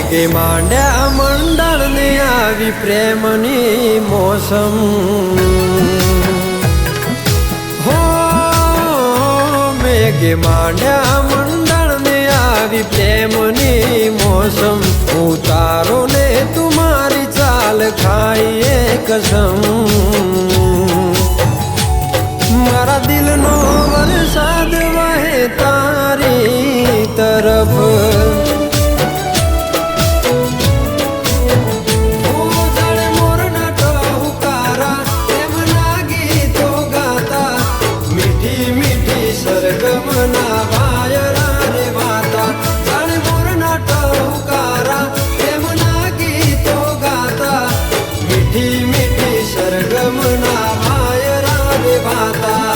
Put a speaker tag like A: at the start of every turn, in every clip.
A: મેઘે માંડ્યા મંડળ ને આવી પ્રેમની મોસમ હો મેઘે માંડ્યા મંડળ ને આવી પ્રેમની મોસમ ઉતારો ને તુમારી ચાલ ખાઈએ કસમ મારા દિલનો વરસાદ વહે તારી તરફ સરગમના વાયરા રે વાતા જાણે મોરના ટહુકારા પ્રેમના ગીતો ગાતા મીઠી મીઠી સરગમના વાયરા રે વાતા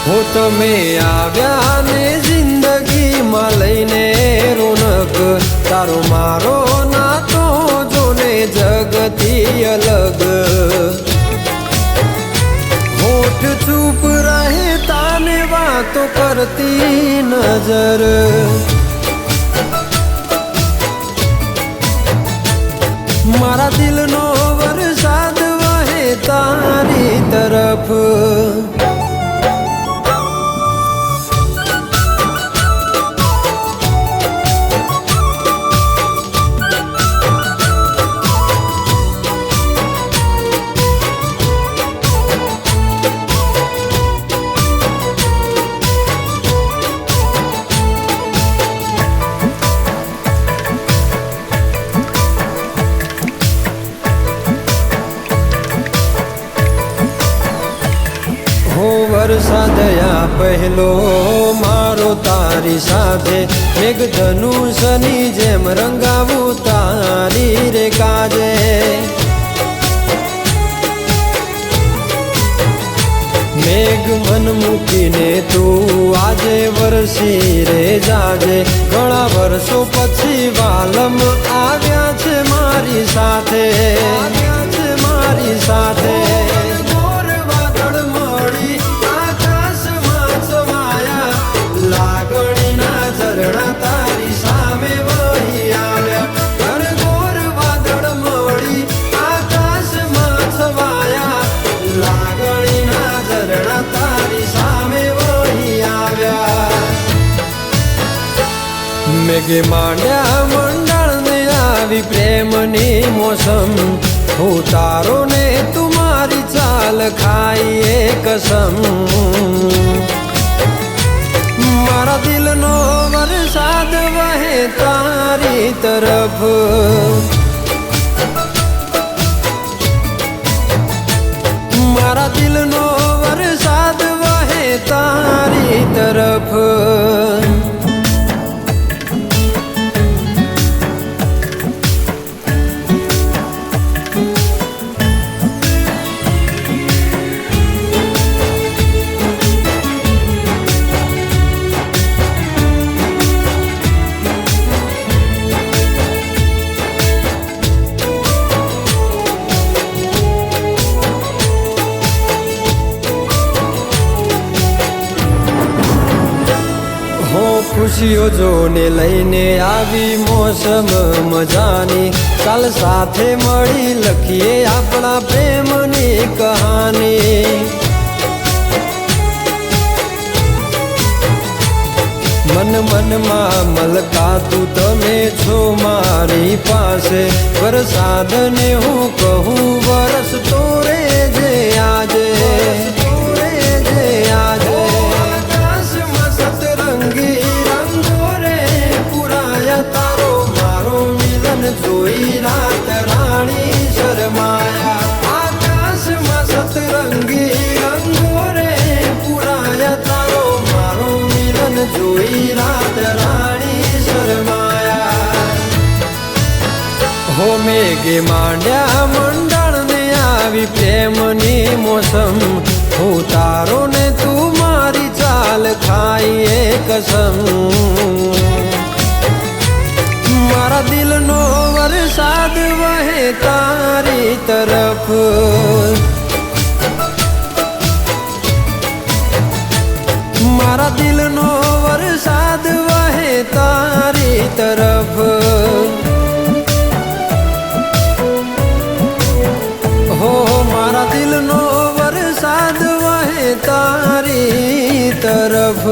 A: હો તમે આવ્યા ને જિંદગીમાં લઈને રોનક તારો મારો નાતો જોને જગતી અલગ होठ चुप रहे ताने बातों करती नजर मारा दिल नो वरसाद वहे तारी तरफ हो वरसादया पहलो मारो तारी साथे मेघधनुषनी जेम रंगावू तारी रे काजे मेघ मन मूकीने तू आजे वरसी रे जाजे घणा वर्षो पछी वालम आव्या छे मारी साथे મેઘે માંડ્યા મંડળ ને આવી પ્રેમની મોસમ ઉતારો ને તુમારી ચાલ ખાઈએ કસમ મારા દિલનો વરસાદ વહે તારી તરફ મારા દિલનો વરસાદ વહે તારી તરફ खुशियों जोने लईने आवी मौसम मजानी काल साथे मळी लखीए आपणा प्रेमनी कहानी मन मन मां मलकातू तमे छो मारी पासे वरसाद ने हूँ कहूँ वरस तोरे जे आजे जोई रात रानी शर्माया आकाश में सतरंगी रंगो रे पुराया तारो मारो मिलन जोई रात रानी शर्माया हो मेघे मांड्या मंडल ने आवी प्रेमनी मौसम उतारो ने तू मारी चाल खाईए कसम मारा दिलनो वरसाद वहे तारी तरफ मारा दिलनो वरसाद वहे तारी તરફ હો મારા દિલનો વરસાદ વહે તારી તરફ